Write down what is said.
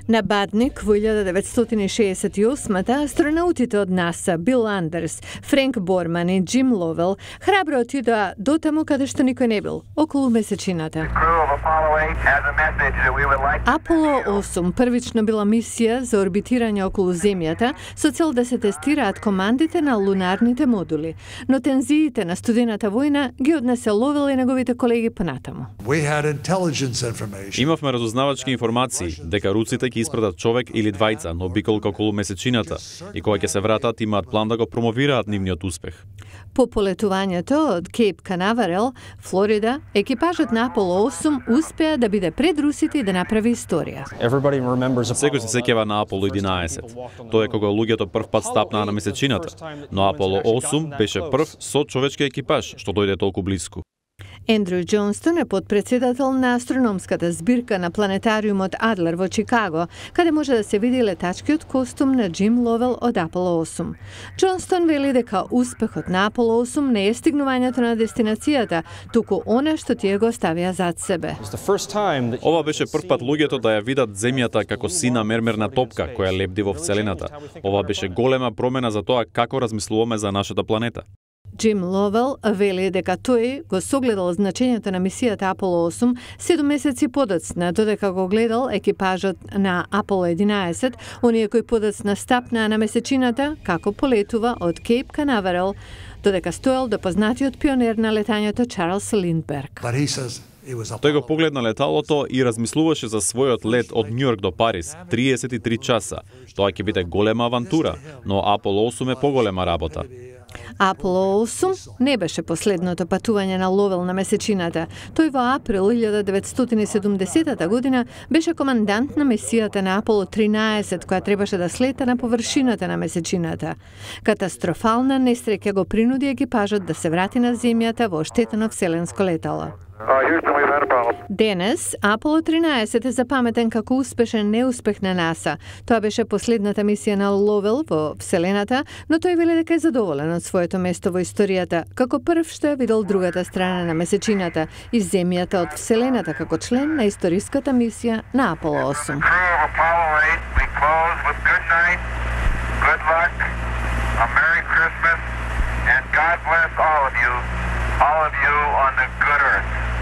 На Бадник во 1968-та астронаутите од НАСА Бил Андерс, Френк Борман и Джим Ловел храбро отидоа дотаму каде што никој не бил, околу месечината. Аполо 8 првично била мисија за орбитирање околу Земјата со цел да се тестираат командите на лунарните модули, но тензиите на студената војна ги однесе Ловел и неговите колеги понатаму. Имавме разузнавачки информации дека руците ќе испратат човек или двајца на обиколка околу месечината и кога ќе се вратат имаат план да го промовираат нивниот успех. По полетувањето од Кейп Канаверал, Флорида, екипажот на Аполо 8 успеа да биде пред русите и да направи историја. Секој се сеќава на Аполо 11. Тоа е кога луѓето првпат стапнаа на месечината, но Аполо 8 беше прв со човечки екипаж што дојде толку блиску. Ендрю Џонстон е подпредседател на астрономската збирка на планетариумот Адлер во Чикаго, каде може да се види летачкиот костум на Джим Ловел од Аполо 8. Џонстон вели дека успехот на Аполо 8 не е стигнувањето на дестинацијата, туку она што тие го ставија зад себе. Ова беше првпат луѓето да ја видат Земјата како сина мермерна топка која лебди во Вселената. Ова беше голема промена за тоа како размислуваме за нашата планета. Джим Ловел вели дека тој го согледал значењето на мисијата Аполо 8 7 месеци подоцна, додека го гледал екипажот на Аполо 11, оние кои подоцна стапнаа на месечината, како полетува од Кейп Канаверал, додека стоел до познатиот пионер на летањето Чарлс Линдберг. Тој го погледна леталото и размислуваше за својот лет од Њујорк до Париз, 33 часа. Тоа ќе биде голема авантура, но Аполо 8 е поголема работа. Аполо 8 не беше последното патување на Ловел на месечината. Тој во април 1970 година беше командант на мисијата на Аполо 13, која требаше да слета на површината на месечината. Катастрофална несреќа го принуди екипажот да се врати на Земјата во оштетено вселенско летало. Денес, Аполо 13 е запаметен како успешен неуспех на НАСА. Тоа беше последната мисија на Ловел во Вселената, но тој вели дека е задоволен од своето место во историјата, како прв што е видел другата страна на месечината и Земјата од Вселената како член на историската мисија на Аполо 8. And God bless all of you on the good earth.